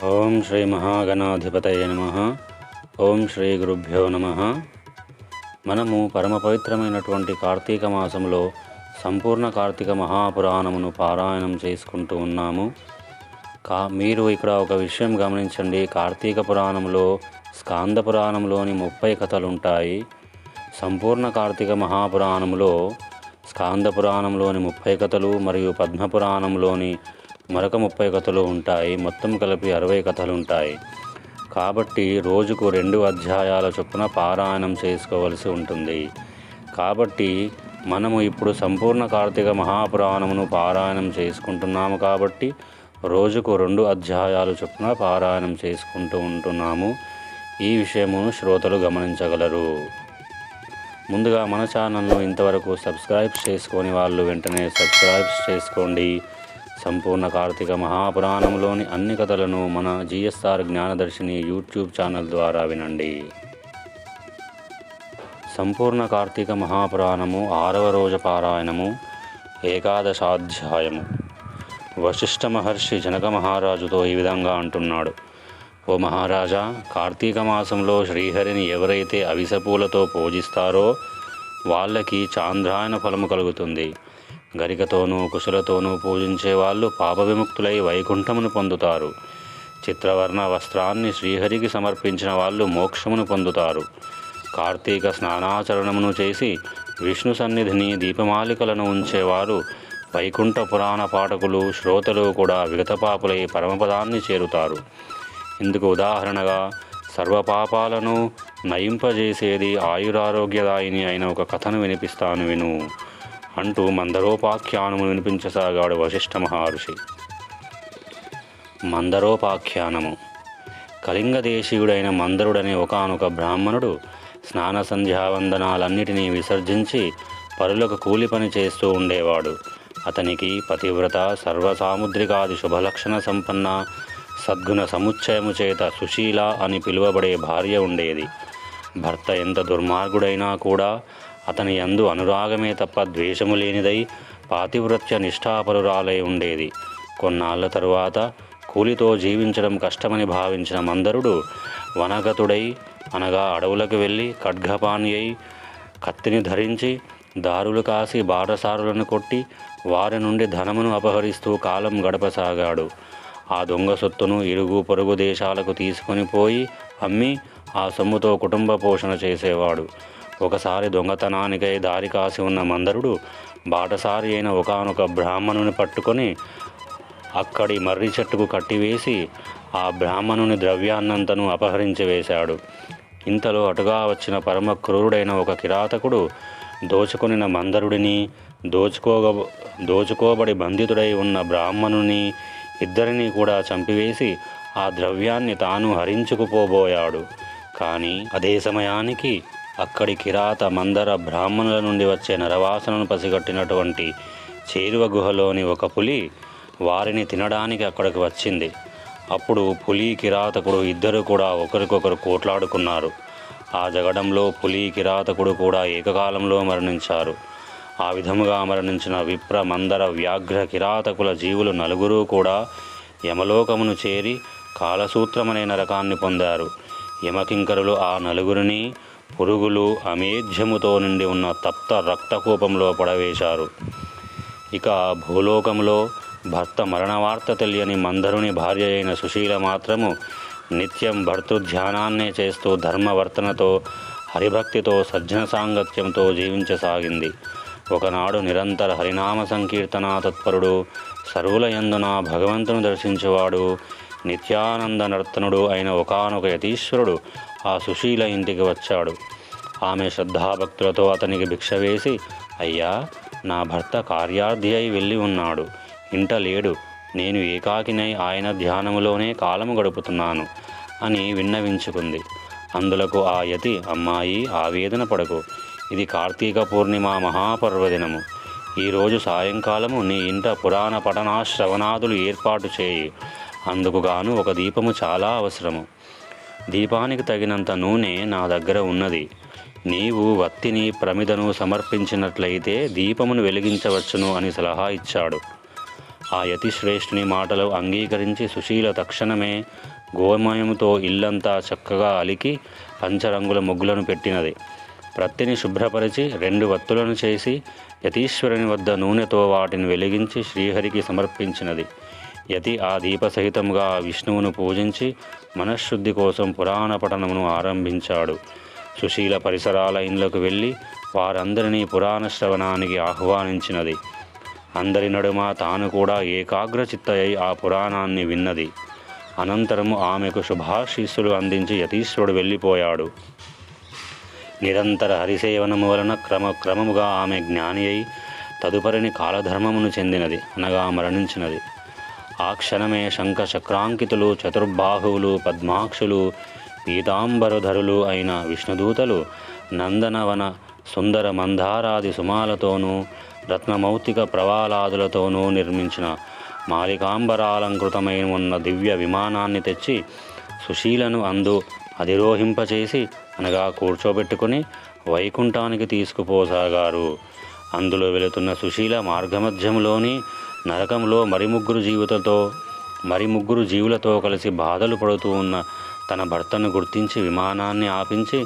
ఓం శ్రీ మహాగణాధిపతయ నమః. ఓం శ్రీ గురుభ్యో నమః. మనము పరమ పవిత్రమైనటువంటి కార్తీక మాసంలో సంపూర్ణ కార్తీక మహాపురాణమును పారాయణం చేసుకుంటూ ఉన్నాము. మీరు ఇక్కడ ఒక విషయం గమనించండి. కార్తీక పురాణంలో స్కాంద పురాణంలోని 30 కథలుంటాయి. సంపూర్ణ కార్తీక మహాపురాణంలో స్కాంద పురాణంలోని 30 కథలు మరియు పద్మపురాణంలోని మరొక 30 కథలు ఉంటాయి. మొత్తం కలిపి 60 కథలు ఉంటాయి. కాబట్టి రోజుకు 2 అధ్యాయాల చొప్పున పారాయణం చేసుకోవలసి ఉంటుంది. కాబట్టి మనము ఇప్పుడు సంపూర్ణ కార్తీక మహాపురాణమును పారాయణం చేసుకుంటున్నాము. కాబట్టి రోజుకు 2 అధ్యాయాలు చొప్పున పారాయణం చేసుకుంటూ ఉంటున్నాము. ఈ విషయమును శ్రోతలు గమనించగలరు. ముందుగా మన ఛానల్ను ఇంతవరకు సబ్స్క్రైబ్ చేసుకొని వాళ్ళు వెంటనే సబ్స్క్రైబ్ చేసుకోండి. సంపూర్ణ కార్తీక మహాపురాణంలోని అన్ని కథలను మన జిఎస్ఆర్ జ్ఞానదర్శిని యూట్యూబ్ ఛానల్ ద్వారా వినండి. సంపూర్ణ కార్తీక మహాపురాణము 6వ రోజు పారాయణము, ఏకాదశాధ్యాయము. వశిష్ఠ మహర్షి జనక మహారాజుతో ఈ విధంగా అంటున్నాడు. ఓ మహారాజా, కార్తీక మాసంలో శ్రీహరిని ఎవరైతే అవిసెపూలతో పూజిస్తారో వాళ్ళకి చాంద్రాయన ఫలము కలుగుతుంది. గరికతోనూ కుశలతోనూ పూజించే వాళ్ళు పాప విముక్తులై వైకుంఠమును పొందుతారు. చిత్రవర్ణ వస్త్రాన్ని శ్రీహరికి సమర్పించిన వాళ్ళు మోక్షమును పొందుతారు. కార్తీక స్నానాచరణమును చేసి విష్ణు సన్నిధిని దీపమాలికలను ఉంచేవారు వైకుంఠ పురాణ పాఠకులు శ్రోతలు కూడా విగతపాపులై పరమపదాన్ని చేరుతారు. ఇందుకు ఉదాహరణగా సర్వపాపాలను నయింపజేసేది ఆయురారోగ్యదాయిని అయిన ఒక కథను వినిపిస్తాను విను అంటూ మందరోపాఖ్యానము వినిపించసాగాడు వశిష్ఠ మహర్షి. మందరోపాఖ్యానము. కళింగ దేశీయుడైన మందరుడనే ఒకానొక బ్రాహ్మణుడు స్నాన సంధ్యావందనాలన్నిటినీ విసర్జించి పరులకు కూలి పని చేస్తూ ఉండేవాడు. అతనికి పతివ్రత, సర్వసాముద్రికాది శుభలక్షణ సంపన్న, సద్గుణ సముచ్చయము చేత సుశీల అని పిలువబడే భార్య ఉండేది. భర్త ఎంత దుర్మార్గుడైనా కూడా అతని యందు అనురాగమే తప్ప ద్వేషము లేనిదై పాతివ్రత్య నిష్ఠాపరురాలై ఉండేది. కొన్నాళ్ల తరువాత కూలితో జీవించడం కష్టమని భావించిన మందరుడు వనగతుడై అనగా అడవులకు వెళ్ళి ఖడ్గపాణి అయి కత్తిని ధరించి దారులు కాసి బాటసారులను కొట్టి వారి నుండి ధనమును అపహరిస్తూ కాలం గడపసాగాడు. ఆ దొంగ సొత్తును ఇరుగు పొరుగు దేశాలకు తీసుకొని పోయి అమ్మి ఆ సొమ్ముతో కుటుంబ పోషణ చేసేవాడు. ఒకసారి దొంగతనానికై దారి కాసి ఉన్న మందరుడు బాటసారి అయిన ఒకానొక బ్రాహ్మణుని పట్టుకొని అక్కడి మర్రి చెట్టుకు కట్టివేసి ఆ బ్రాహ్మణుని ద్రవ్యాన్నంతను అపహరించి వేశాడు. ఇంతలో అటుగా వచ్చిన పరమ క్రూరుడైన ఒక కిరాతకుడు దోచుకొనిన మందరుడిని, దోచుకోబడి బంధితుడై ఉన్న బ్రాహ్మణుని ఇద్దరినీ కూడా చంపివేసి ఆ ద్రవ్యాన్ని తాను హరించుకుపోబోయాడు. కానీ అదే సమయానికి అక్కడి కిరాత మందర బ్రాహ్మణుల నుండి వచ్చే నరవాసనను పసిగట్టినటువంటి చేరువ గుహలోని ఒక పులి వారిని తినడానికి అక్కడికి వచ్చింది. అప్పుడు పులి కిరాతకుడు ఇద్దరు కూడా ఒకరికొకరు కోట్లాడుకున్నారు. ఆ జగడంలో పులి కిరాతకుడు కూడా ఏకకాలంలో మరణించారు. ఆ విధముగా మరణించిన విప్ర, మందర, వ్యాఘ్ర, కిరాతకుల జీవులు నలుగురు కూడా యమలోకమును చేరి కాలసూత్రమనే నరకాన్ని పొందారు. యమకింకరులు ఆ నలుగురిని పురుగులు అమేధ్యముతో నిండి ఉన్న తప్త రక్తకూపంలో పడవేశారు. ఇక భూలోకంలో భర్త మరణవార్త తెలియని మందరుని భార్య అయిన సుశీల మాత్రము నిత్యం భర్తృధ్యానాన్నే చేస్తూ ధర్మవర్తనతో, హరిభక్తితో, సజ్జన సాంగత్యంతో జీవించసాగింది. ఒకనాడు నిరంతర హరినామ సంకీర్తన తత్పరుడు, సర్వుల యందున భగవంతుని దర్శించేవాడు, నిత్యానంద నర్తనుడు అయిన ఒకానొక యతీశ్వరుడు ఆ సుశీల ఇంటికి వచ్చాడు. ఆమె శ్రద్ధాభక్తులతో అతనికి భిక్ష వేసి, అయ్యా, నా భర్త కార్యార్థి అయి వెళ్ళి ఉన్నాడు, ఇంట లేడు, నేను ఏకాకినై ఆయన ధ్యానములోనే కాలము గడుపుతున్నాను అని విన్నవించుకుంది. అందులకు ఆ యతి, అమ్మాయి, ఆవేదన పడకు, ఇది కార్తీక పూర్ణిమ మహాపర్వదినము. ఈరోజు సాయంకాలము నీ ఇంట పురాణ పఠనా శ్రవణాదులు ఏర్పాటు చేయి. అందుకుగాను ఒక దీపము చాలా అవసరము. దీపానికి తగినంత నూనె నా దగ్గర ఉన్నది. నీవు వత్తిని, ప్రమిదను సమర్పించినట్లయితే దీపమును వెలిగించవచ్చును అని సలహా ఇచ్చాడు. ఆ యతిశ్రేష్ఠుని మాటలు అంగీకరించి సుశీల తక్షణమే గోమయంతో ఇల్లంతా చక్కగా అలికి పంచరంగుల ముగ్గులను పెట్టినది. ప్రత్తిని శుభ్రపరిచి 2 వత్తులను చేసి యతీశ్వరుని వద్ద నూనెతో వాటిని వెలిగించి శ్రీహరికి సమర్పించినది. యతి ఆ దీపసహితంగా విష్ణువును పూజించి మనశ్శుద్ధి కోసం పురాణ పఠనమును ఆరంభించాడు. సుశీల పరిసరాల ఇండ్లకు వెళ్ళి వారందరినీ పురాణ శ్రవణానికి ఆహ్వానించినది. అందరి నడుమ తాను కూడా ఏకాగ్రచిత్తయై ఆ పురాణాన్ని విన్నది. అనంతరము ఆమెకు శుభాశీస్సులు అందించి యతీశ్వరుడు వెళ్ళిపోయాడు. నిరంతర హరిసేవనము వలన క్రమముగా ఆమె జ్ఞాని అయి తదుపరిని కాలధర్మమును చెందినది, అనగా మరణించినది. ఆ క్షణమే శంఖ చక్రాంకితులు, చతుర్బాహువులు, పద్మాక్షులు, పీతాంబరధరులు అయిన విష్ణుదూతలు నందనవన సుందర మందారాది సుమాలతోనూ రత్నమౌక్తిక ప్రవాలాదులతోనూ నిర్మించిన మాలికాంబరాలంకృతమైన ఉన్న దివ్య విమానాన్ని తెచ్చి సుశీలను అందు అధిరోహింపచేసి, అనగా కూర్చోబెట్టుకుని వైకుంఠానికి తీసుకుపోసాగారు. అందులో వెళుతున్న సుశీల మార్గమధ్యంలోని నరకంలో మరి ముగ్గురు జీవులతో కలిసి బాధలు పడుతూ ఉన్న తన భర్తను గుర్తించి విమానాన్ని ఆపించి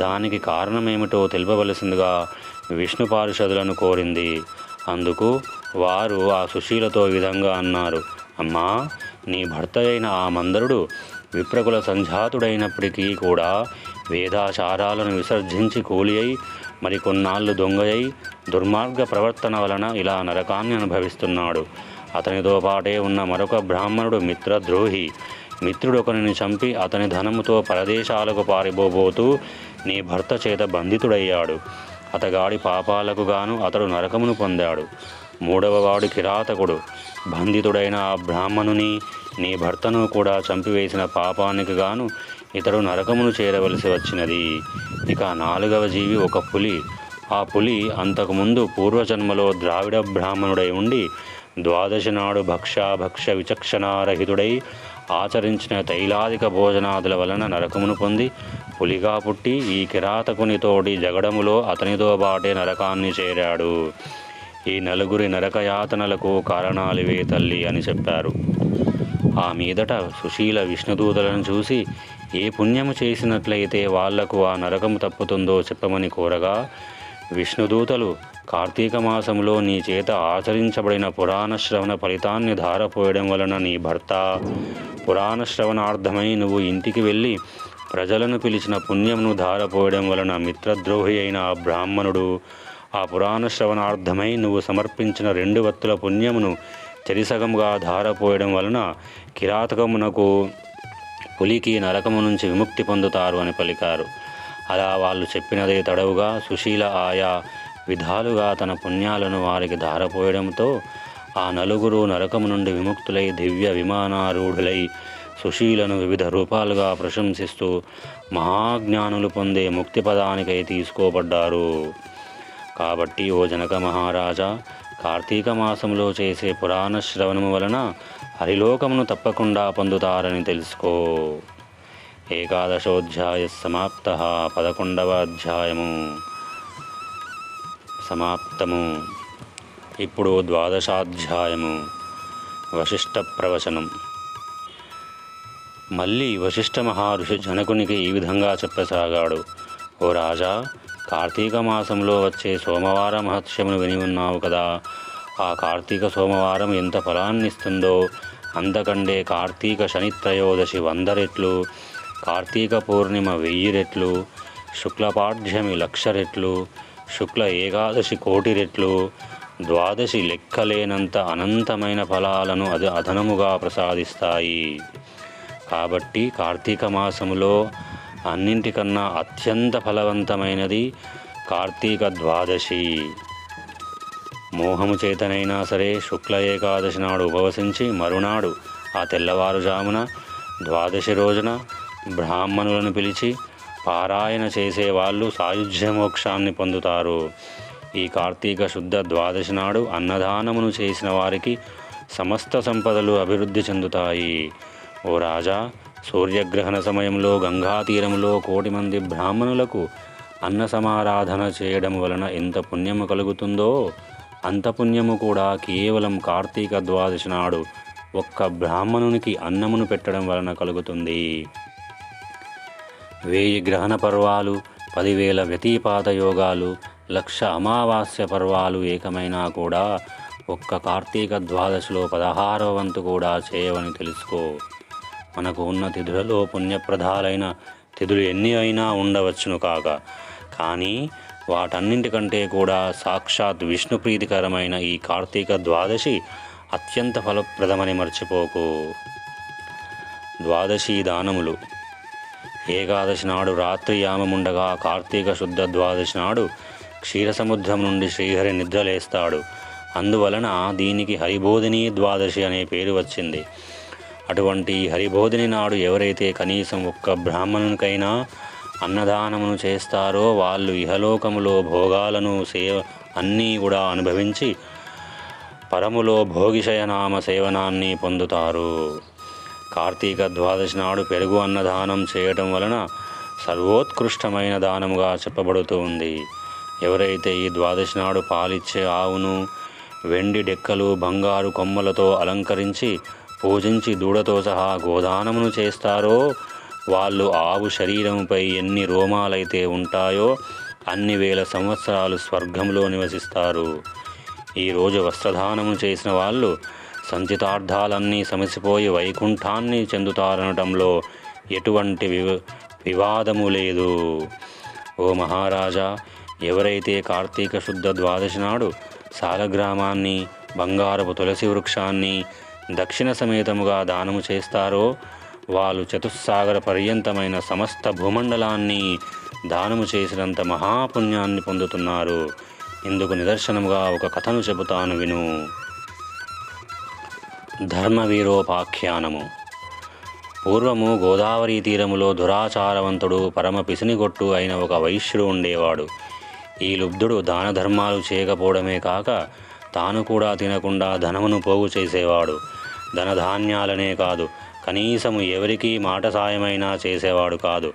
దానికి కారణమేమిటో తెలుపవలసిందిగా విష్ణు పారిషదులను కోరింది. అందుకు వారు ఆ సుశీలతో ఈ విధంగా అన్నారు: అమ్మా, నీ భర్త అయిన ఆ మందరుడు విప్రకుల సంజాతుడైనప్పటికీ కూడా వేదాచారాలను విసర్జించి కూలి అయి మరికొన్నాళ్ళు దొంగయై దుర్మార్గ ప్రవర్తన వలన ఇలా నరకాన్ని అనుభవిస్తున్నాడు. అతనితో పాటే ఉన్న మరొక బ్రాహ్మణుడు మిత్రద్రోహి. మిత్రుడొకరిని చంపి అతని ధనముతో పరదేశాలకు పారిపోబోతూ నీ భర్త చేత బంధితుడయ్యాడు. అతగాడి పాపాలకు గాను అతడు నరకమును పొందాడు. 3వవాడు కిరాతకుడు. బంధితుడైన ఆ బ్రాహ్మణుని, నీ భర్తను కూడా చంపివేసిన పాపానికి గాను ఇతడు నరకమును చేరవలసి వచ్చినది. ఇక 4వ జీవి ఒక పులి. ఆ పులి అంతకుముందు పూర్వజన్మలో ద్రావిడ బ్రాహ్మణుడై ఉండి ద్వాదశి నాడు భక్ష్య విచక్షణారహితుడై ఆచరించిన తైలాదిక భోజనాదుల వలన నరకమును పొంది పులిగా పుట్టి ఈ కిరాతకునితోటి జగడములో అతనితో బాటే నరకాన్ని చేరాడు. ఈ 4 నరకయాతనలకు కారణాలివే తల్లి అని చెప్పారు. ఆ మీదట సుశీల విష్ణుదూతలను చూసి ఏ పుణ్యము చేసినట్లయితే వాళ్లకు ఆ నరకము తప్పుతుందో చెప్పమని కోరగా, విష్ణుదూతలు కార్తీక మాసంలో నీ చేత ఆచరించబడిన పురాణ శ్రవణ ఫలితాన్ని ధారపోయడం వలన నీ భర్త, పురాణ శ్రవణార్థమై నువ్వు ఇంటికి వెళ్ళి ప్రజలను పిలిచిన పుణ్యమును ధారపోయడం వలన మిత్రద్రోహి అయిన ఆ బ్రాహ్మణుడు, ఆ పురాణ శ్రవణార్థమై నువ్వు సమర్పించిన 2 వత్తుల పుణ్యమును చెరిసగముగా ధారపోయడం వలన కిరాతకమునకు, పులికి నరకము నుంచి విముక్తి పొందుతారు అని పలికారు. అలా వాళ్ళు చెప్పినదే తడవుగా సుశీల ఆయా విధాలుగా తన పుణ్యాలను వారికి ధారపోయడంతో ఆ 4 నరకము నుండి విముక్తులై దివ్య విమానారూఢులై సుశీలను వివిధ రూపాలుగా ప్రశంసిస్తూ మహాజ్ఞానులు పొందే ముక్తి పదానికై తీసుకోబడ్డారు. కాబట్టి ఓ జనక మహారాజా, కార్తీక మాసంలో చేసే పురాణ శ్రవణము వలన హరిలోకమును తప్పకుండా పొందుతారని తెలుసుకో. 11వ సమాప్త. 11వ అధ్యాయము సమాప్తము. ఇప్పుడు 12వ వశిష్ఠ ప్రవచనం. మళ్ళీ వశిష్ఠ మహర్షి జనకునికి ఈ విధంగా చెప్పసాగాడు: ఓ రాజా, కార్తీక మాసంలో వచ్చే సోమవార మహత్యమును విని ఉన్నావు కదా. ఆ కార్తీక సోమవారం ఎంత ఫలాన్నిస్తుందో అంతకంటే కార్తీక శనిత్రయోదశి 100 రెట్లు, కార్తీక పూర్ణిమ 1000 రెట్లు, శుక్లపాఠ్యమి 1,00,000 రెట్లు, శుక్ల ఏకాదశి 1,00,000 రెట్లు, ద్వాదశి లెక్కలేనంత అనంతమైన ఫలాలను అదనముగా ప్రసాదిస్తాయి. కాబట్టి కార్తీక మాసములో అన్నింటికన్నా అత్యంత ఫలవంతమైనది కార్తీక ద్వాదశి. మోహము చేతనైనా సరే శుక్ల ఏకాదశి నాడు ఉపవసించి మరునాడు ఆ తెల్లవారుజామున ద్వాదశి రోజున బ్రాహ్మణులను పిలిచి పారాయణ చేసేవాళ్ళు సాయుజ్య మోక్షాన్ని పొందుతారు. ఈ కార్తీక శుద్ధ ద్వాదశి నాడు అన్నదానమును చేసిన వారికి సమస్త సంపదలు అభివృద్ధి చెందుతాయి. ఓ రాజా, సూర్యగ్రహణ సమయంలో గంగా తీరంలో 1,000,000 మంది బ్రాహ్మణులకు అన్న సమారాధన చేయడం వలన ఎంత పుణ్యము కలుగుతుందో అంత పుణ్యము కూడా కేవలం కార్తీక ద్వాదశి నాడు ఒక్క బ్రాహ్మణునికి అన్నమును పెట్టడం వలన కలుగుతుంది. 1000 గ్రహణ పర్వాలు, 10,000 వ్యతిపాత యోగాలు, 1,00,000 అమావాస్య పర్వాలు ఏకమైనా కూడా ఒక్క కార్తీక ద్వాదశిలో 16వ వంతు కూడా చేయవని తెలుసుకో. మనకు ఉన్న తిథులలో పుణ్యప్రదాలైన తిథులు ఎన్ని అయినా ఉండవచ్చును కాక, కానీ వాటన్నింటికంటే కూడా సాక్షాత్ విష్ణు ప్రీతికరమైన ఈ కార్తీక ద్వాదశి అత్యంత ఫలప్రదమని మర్చిపోకు. ద్వాదశి దానములు. ఏకాదశి నాడు రాత్రి యామముండగా కార్తీక శుద్ధ ద్వాదశి నాడు క్షీరసముద్రం నుండి శ్రీహరి నిద్రలేస్తాడు. అందువలన దీనికి హరిబోధిని ద్వాదశి అనే పేరు వచ్చింది. అటువంటి హరిబోధిని నాడు ఎవరైతే కనీసం ఒక్క బ్రాహ్మణునికైనా అన్నదానమును చేస్తారో వాళ్ళు ఇహలోకములో భోగాలను అన్నీ కూడా అనుభవించి పరములో భోగిశయనామ సేవనాన్ని పొందుతారు. కార్తీక ద్వాదశి నాడు పెరుగు అన్నదానం చేయటం వలన సర్వోత్కృష్టమైన దానముగా చెప్పబడుతూ ఉంది. ఎవరైతే ఈ ద్వాదశి నాడు పాలిచ్చే ఆవును వెండి డెక్కలు, బంగారు కొమ్మలతో అలంకరించి పూజించి దూడతో సహా గోదానమును చేస్తారో వాళ్ళు ఆవు శరీరముపై ఎన్ని రోమాలైతే ఉంటాయో అన్ని వేల సంవత్సరాలు స్వర్గంలో నివసిస్తారు. ఈరోజు వస్త్రదానము చేసిన వాళ్ళు సంచితార్థాలన్నీ సమసిపోయి వైకుంఠాన్ని చెందుతారనటంలో ఎటువంటి వివాదము లేదు. ఓ మహారాజా, ఎవరైతే కార్తీక శుద్ధ ద్వాదశి నాడు సాలగ్రామాన్ని, బంగారపు తులసి వృక్షాన్ని దక్షిణ సమేతముగా దానము చేస్తారో వాళ్ళు చతుస్సాగర పర్యంతమైన సమస్త భూమండలాన్ని దానము చేసినంత మహాపుణ్యాన్ని పొందుతున్నారు. ఇందుకు నిదర్శనముగా ఒక కథను చెబుతాను విను. ధర్మవీరోపాఖ్యానము. పూర్వము గోదావరి తీరములో దురాచారవంతుడు, పరమ పిసినిగొట్టు అయిన ఒక వైశ్యుడు ఉండేవాడు. ఈ లుబ్ధుడు దాన ధర్మాలు చేయకపోవడమే కాక తాను కూడా తినకుండా ధనమును పోగు చేసేవాడు. ధనధాన్యాలనే కాదు, కనీసము ఎవరికీ మాట సాయమైనా చేసేవాడు కాదు.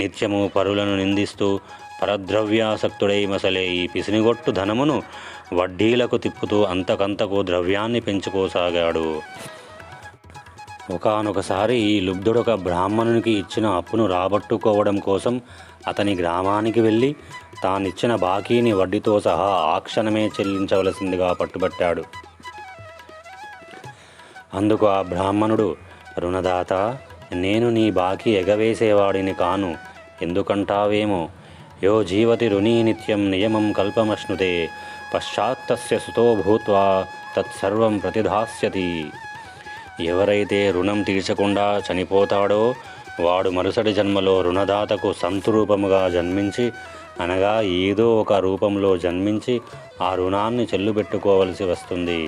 నిత్యము పరులను నిందిస్తూ పరద్రవ్యాసక్తుడై మసలే ఈ పిసినిగొట్టు ధనమును వడ్డీలకు తిప్పుతూ అంతకంతకు ద్రవ్యాన్ని పెంచుకోసాగాడు. ఒకానొకసారి ఈ లుబ్ధుడొక బ్రాహ్మణునికి ఇచ్చిన అప్పును రాబట్టుకోవడం కోసం అతని గ్రామానికి వెళ్ళి తానిచ్చిన బాకీని వడ్డీతో సహా ఆ క్షణమే చెల్లించవలసిందిగా పట్టుబట్టాడు. అందుకు ఆ బ్రాహ్మణుడు, రుణదాత, నేను నీ బాకీ ఎగవేసేవాడిని కాను, ఎందుకంటావేమో. యో జీవతి రుణీ నిత్యం నియమం కల్పమశ్నుతే పశ్చాత్తస్య సుతో భూత్వా తత్సర్వం ప్రతిధాస్యతి. ఎవరైతే రుణం తీర్చకుండా చనిపోతాడో వాడు మరుసటి జన్మలో రుణదాతకు సంతురూపముగా జన్మించి, అనగా ఏదో ఒక రూపంలో జన్మించి ఆ రుణాన్ని చెల్లుబెట్టుకోవలసి వస్తుంది.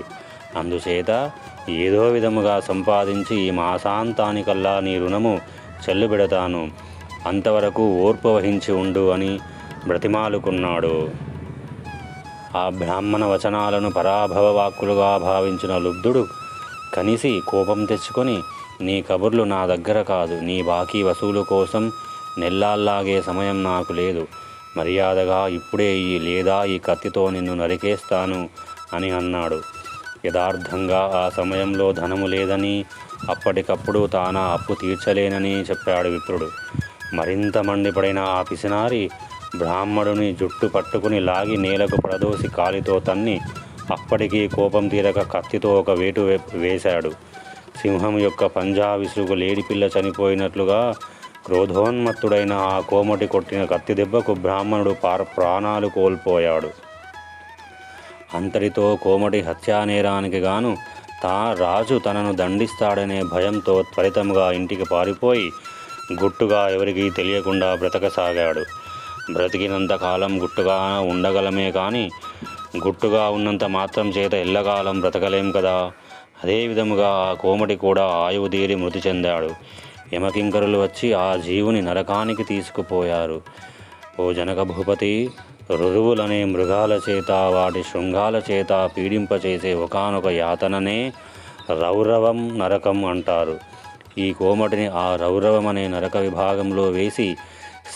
అందుచేత ఏదో విధముగా సంపాదించి ఈ మాసాంతానికల్లా నీ రుణము చెల్లుబెడతాను, అంతవరకు ఓర్పు వహించి ఉండు అని బ్రతిమాలుకున్నాడు. ఆ బ్రాహ్మణ వచనాలను పరాభవ వాక్కులుగా భావించిన లుబ్ధుడు కనిసి కోపం తెచ్చుకొని, నీ కబుర్లు నా దగ్గర కాదు, నీ బాకీ వసూలు కోసం నెల్లాల్లాగే సమయం నాకు లేదు, మర్యాదగా ఇప్పుడే ఈ కత్తితో నిన్ను నరికేస్తాను అని అన్నాడు. యథార్థంగా ఆ సమయంలో ధనము లేదని, అప్పటికప్పుడు తానా అప్పు తీర్చలేనని చెప్పాడు విప్రుడు. మరింత మండిపడిన ఆ పిసినారి బ్రాహ్మణుని జుట్టు పట్టుకుని లాగి నేలకు పడదోసి కాలితో తన్ని అప్పటికీ కోపం తీరక కత్తితో ఒక వేటు వేశాడు. సింహం యొక్క పంజా విసుగు లేడిపిల్ల చనిపోయినట్లుగా క్రోధోన్మత్తుడైన ఆ కోమటి కొట్టిన కత్తి దెబ్బకు బ్రాహ్మణుడు ప్రాణాలు కోల్పోయాడు. అంతటితో కోమటి హత్యానేరానికి గాను రాజు తనను దండిస్తాడనే భయంతో త్వరితంగా ఇంటికి పారిపోయి గుట్టుగా ఎవరికీ తెలియకుండా బ్రతకసాగాడు. బ్రతికినంతకాలం గుట్టుగా ఉండగలమే కానీ గుట్టుగా ఉన్నంత మాత్రం చేత ఎల్లకాలం బ్రతకలేం కదా. అదేవిధముగా ఆ కోమటి కూడా ఆయువు తీరి మృతి చెందాడు. యమకింకరులు వచ్చి ఆ జీవుని నరకానికి తీసుకుపోయారు. ఓ జనక భూపతి, రురువులనే మృగాల చేత వాటి శృంగాల చేత పీడింపచేసే ఒకానొక యాతననే రౌరవం, నరకం అంటారు. ఈ కోమటిని ఆ రౌరవం అనే నరక విభాగంలో వేసి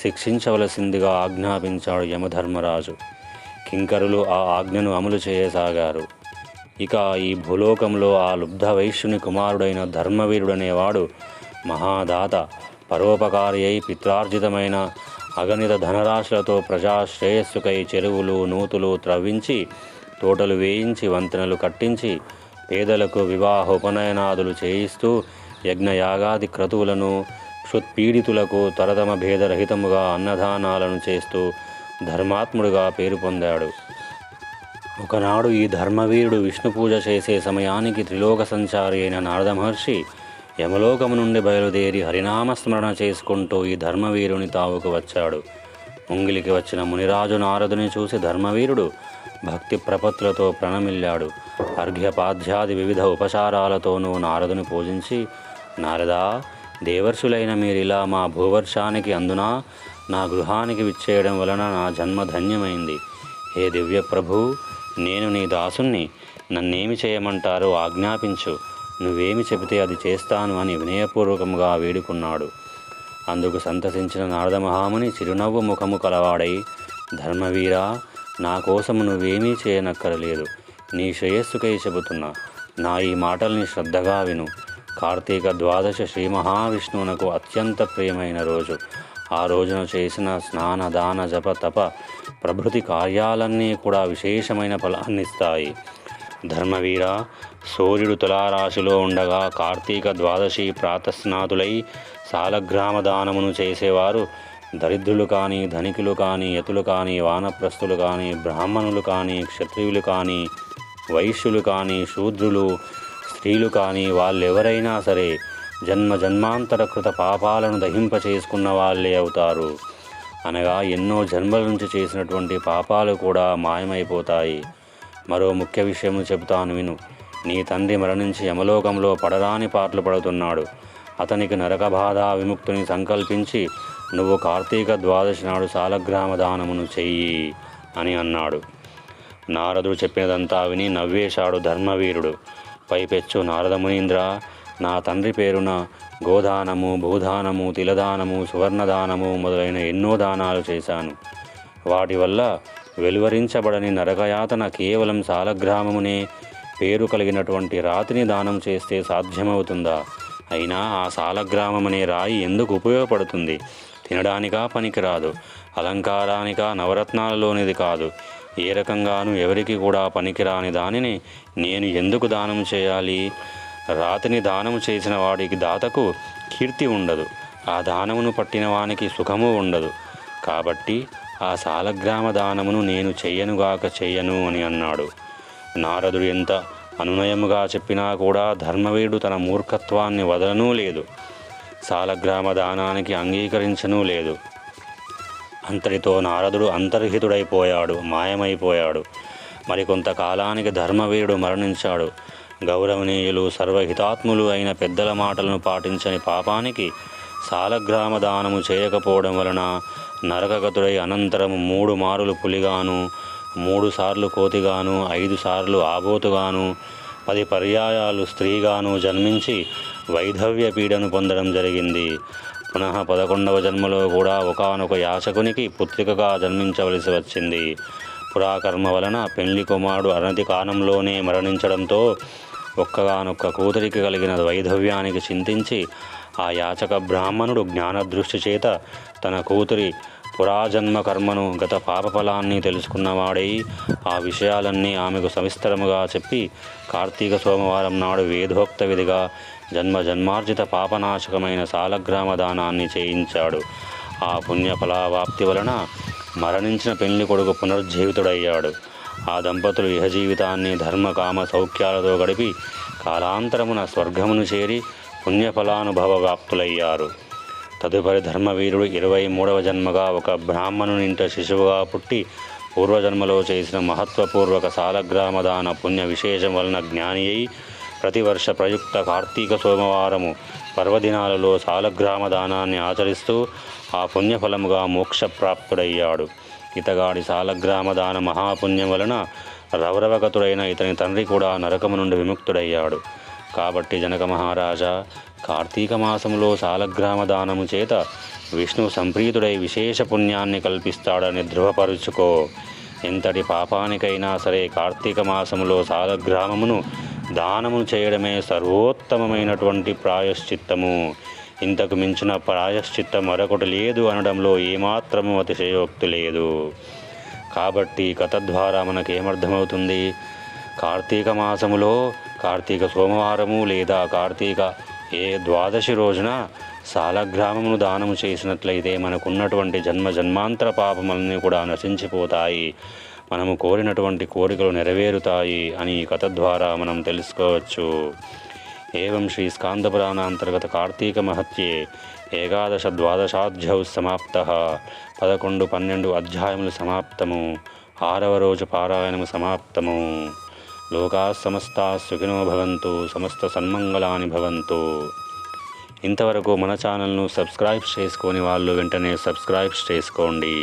శిక్షించవలసిందిగా ఆజ్ఞాపించాడు యమధర్మరాజు. కింకరులు ఆ ఆజ్ఞను అమలు చేయసాగారు. ఇక ఈ భూలోకంలో ఆ లుబ్ధ వైశ్యుని కుమారుడైన ధర్మవీరుడనేవాడు మహాదాత, పరోపకారి అయి పిత్రార్జితమైన అగణిత ధనరాశులతో ప్రజా శ్రేయస్సుకై చెరువులు నూతులు త్రవ్వించి, తోటలు వేయించి, వంతెనలు కట్టించి, పేదలకు వివాహ ఉపనయనాదులు చేయిస్తూ, యజ్ఞయాగాది క్రతువులను, క్షుత్పీడితులకు తరతమ భేదరహితముగా అన్నదానాలను చేస్తూ ధర్మాత్ముడిగా పేరు పొందాడు. ఒకనాడు ఈ ధర్మవీరుడు విష్ణు పూజ చేసే సమయానికి త్రిలోక సంచారి అయిన నారద మహర్షి యమలోకము నుండి బయలుదేరి హరినామస్మరణ చేసుకుంటూ ఈ ధర్మవీరుని తావుకు వచ్చాడు. ముంగిలికి వచ్చిన మునిరాజు నారదుని చూసి ధర్మవీరుడు భక్తి ప్రపత్తులతో ప్రణమిల్లాడు. అర్ఘ్యపాధ్యాది వివిధ ఉపచారాలతోనూ నారదుని పూజించి, నారదా, దేవర్షులైన మీరిలా మా భూవర్షానికి అందునా నా గృహానికి విచ్చేయడం వలన నా జన్మ ధన్యమైంది. హే దివ్య ప్రభు, నేను నీ దాసుణ్ణి, నన్నేమి చేయమంటారో ఆజ్ఞాపించు, నువ్వేమి చెబితే అది చేస్తాను అని వినయపూర్వకంగా వేడుకున్నాడు. అందుకు సంతసించిన నారద మహాముని చిరునవ్వు ముఖము కలవాడై, ధర్మవీరా, నా కోసం నువ్వేమీ చేయనక్కరలేదు. నీ శ్రేయస్సుకై చెబుతున్నా. నా ఈ మాటల్ని శ్రద్ధగా విను. కార్తీక ద్వాదశ శ్రీ మహావిష్ణువునకు అత్యంత ప్రియమైన రోజు. ఆ రోజున చేసిన స్నాన దాన జప తప ప్రభృతి కార్యాలన్నీ కూడా విశేషమైన ఫలాన్నిస్తాయి. ధర్మవీర, సూర్యుడు తులారాశిలో ఉండగా కార్తీక ద్వాదశి ప్రాతస్నాతులై సాలగ్రామ దానమును చేసేవారు దరిద్రులు కానీ, ధనికులు కానీ, యతులు కానీ, వానప్రస్థులు కానీ, బ్రాహ్మణులు కానీ, క్షత్రియులు కానీ, వైశ్యులు కానీ, శూద్రులు, స్త్రీలు కానీ వాళ్ళెవరైనా సరే జన్మ జన్మాంతర కృత పాపాలను దహింపచేసుకున్న వాళ్ళే అవుతారు. అనగా ఎన్నో జన్మల నుంచి చేసినటువంటి పాపాలు కూడా మాయమైపోతాయి. మరో ముఖ్య విషయం చెబుతాను విను. నీ తండ్రి మరణించి యమలోకంలో పడరాని పాటలు పడుతున్నాడు. అతనికి నరకబాధ విముక్తిని సంకల్పించి నువ్వు కార్తీక ద్వాదశి నాడు సాలగ్రామ దానమును చెయ్యి అని అన్నాడు. నారదుడు చెప్పినదంతా విని నవ్వేశాడు ధర్మవీరుడు. పైపెచ్చు, నారద మునీంద్ర, నా తండ్రి పేరున గోదానము, భూదానము, తిలదానము, సువర్ణదానము మొదలైన ఎన్నో దానాలు చేశాను. వాటి వల్ల వెలువరించబడని నరకయాతన కేవలం సాలగ్రామమునే పేరు కలిగినటువంటి రాతిని దానం చేస్తే సాధ్యమవుతుందా? అయినా ఆ సాలగ్రామమనే రాయి ఎందుకు ఉపయోగపడుతుంది? తినడానికా పనికిరాదు, అలంకారానికా నవరత్నాలలోనిది కాదు. ఏ రకంగానూ ఎవరికి కూడా పనికిరాని దానిని నేను ఎందుకు దానం చేయాలి? రాతిని దానము చేసిన వాడికి దాతకు కీర్తి ఉండదు, ఆ దానమును పట్టిన వానికి సుఖము ఉండదు. కాబట్టి ఆ సాలగ్రామ దానమును నేను చెయ్యను అని అన్నాడు. నారదుడు ఎంత అనునయముగా చెప్పినా కూడా ధర్మవీరుడు తన మూర్ఖత్వాన్ని వదలనూ లేదు, సాలగ్రామ దానానికి అంగీకరించనూ లేదు. అంతటితో నారదుడు అంతర్హితుడైపోయాడు, మాయమైపోయాడు. మరికొంతకాలానికి ధర్మవీరుడు మరణించాడు. గౌరవనీయులు, సర్వహితాత్ములు అయిన పెద్దల మాటలను పాటించని పాపానికి సాలగ్రామ దానము చేయకపోవడం వలన నరకగతుడై అనంతరము 3 మారులు పులిగాను, 3 సార్లు కోతిగాను, 5 సార్లు ఆబోతుగాను, 10 పర్యాయాలు స్త్రీగాను జన్మించి వైధవ్య పీడను పొందడం జరిగింది. పునః 11వ జన్మలో కూడా ఒకానొక యాచకునికి పుత్రికగా జన్మించవలసి వచ్చింది. పురాకర్మ వలన పెళ్లి కుమారుడు అనతి కాలంలోనే మరణించడంతో ఒక్కగానొక్క కూతురికి కలిగిన వైధవ్యానికి చింతించి ఆ యాచక బ్రాహ్మణుడు జ్ఞానదృష్టి చేత తన కూతురి పురాజన్మ కర్మను, గత పాపఫలాన్ని తెలుసుకున్నవాడై ఆ విషయాలన్నీ ఆమెకు సవిస్తరముగా చెప్పి కార్తీక సోమవారం నాడు వేదోక్త విధిగా జన్మార్జిత పాపనాశకమైన సాలగ్రామ దానాన్ని చేయించాడు. ఆ పుణ్యఫలావాప్తి వలన మరణించిన పెళ్లి కొడుకు పునర్జీవితుడయ్యాడు. ఆ దంపతులు ఇహజీవితాన్ని ధర్మకామ సౌఖ్యాలతో గడిపి కాలాంతరమున స్వర్గమును చేరి పుణ్యఫలానుభవ వ్యాప్తులయ్యారు. తదుపరి ధర్మవీరుడు 23వ జన్మగా ఒక బ్రాహ్మణునింట శిశువుగా పుట్టి పూర్వజన్మలో చేసిన మహత్వపూర్వక సాలగ్రామదాన పుణ్య విశేషం వలన జ్ఞాని అయి ప్రతివర్ష ప్రయుక్త కార్తీక సోమవారము పర్వదినాలలో సాలగ్రామదానాన్ని ఆచరిస్తూ ఆ పుణ్యఫలముగా మోక్షప్రాప్తుడయ్యాడు. ఇతగాడి సాలగ్రామదాన మహాపుణ్యం వలన రౌరవగతుడైన ఇతని తండ్రి కూడా నరకము నుండి విముక్తుడయ్యాడు. కాబట్టి జనక మహారాజా, కార్తీక మాసములో సాలగ్రామ దానము చేత విష్ణు సంప్రీతుడై విశేష పుణ్యాన్ని కల్పిస్తాడని ధృవపరుచుకో. ఎంతటి పాపానికైనా సరే కార్తీక మాసములో సాలగ్రామమును దానము చేయడమే సర్వోత్తమమైనటువంటి ప్రాయశ్చిత్తము. ఇంతకు మించిన ప్రాయశ్చిత్తం మరొకటి లేదు అనడంలో ఏమాత్రము అతిశయోక్తి లేదు. కాబట్టి కథ ద్వారా మనకేమర్థమవుతుంది? కార్తీక మాసములో కార్తీక సోమవారము లేదా కార్తీక ద్వాదశి రోజున సాలగ్రామమును దానము చేసినట్లయితే మనకున్నటువంటి జన్మాంతర పాపములన్నీ కూడా నశించిపోతాయి, మనము కోరినటువంటి కోరికలు నెరవేరుతాయి అని ఈ కథ ద్వారా మనం తెలుసుకోవచ్చు. ఏవం శ్రీ స్కాందపురాణాంతర్గత కార్తీక మహత్యే 11-12 సమాప్తః. 11-12 అధ్యాయములు సమాప్తము. 6వ రోజు పారాయణము సమాప్తము. లోకా సమస్తా సుఖినో భవంతు, సమస్త సన్మంగళాని భవంతు. ఇంతవరకు మన ఛానల్ను సబ్స్క్రైబ్ చేసుకొని వాళ్ళు వెంటనే సబ్స్క్రైబ్ చేసుకోండి.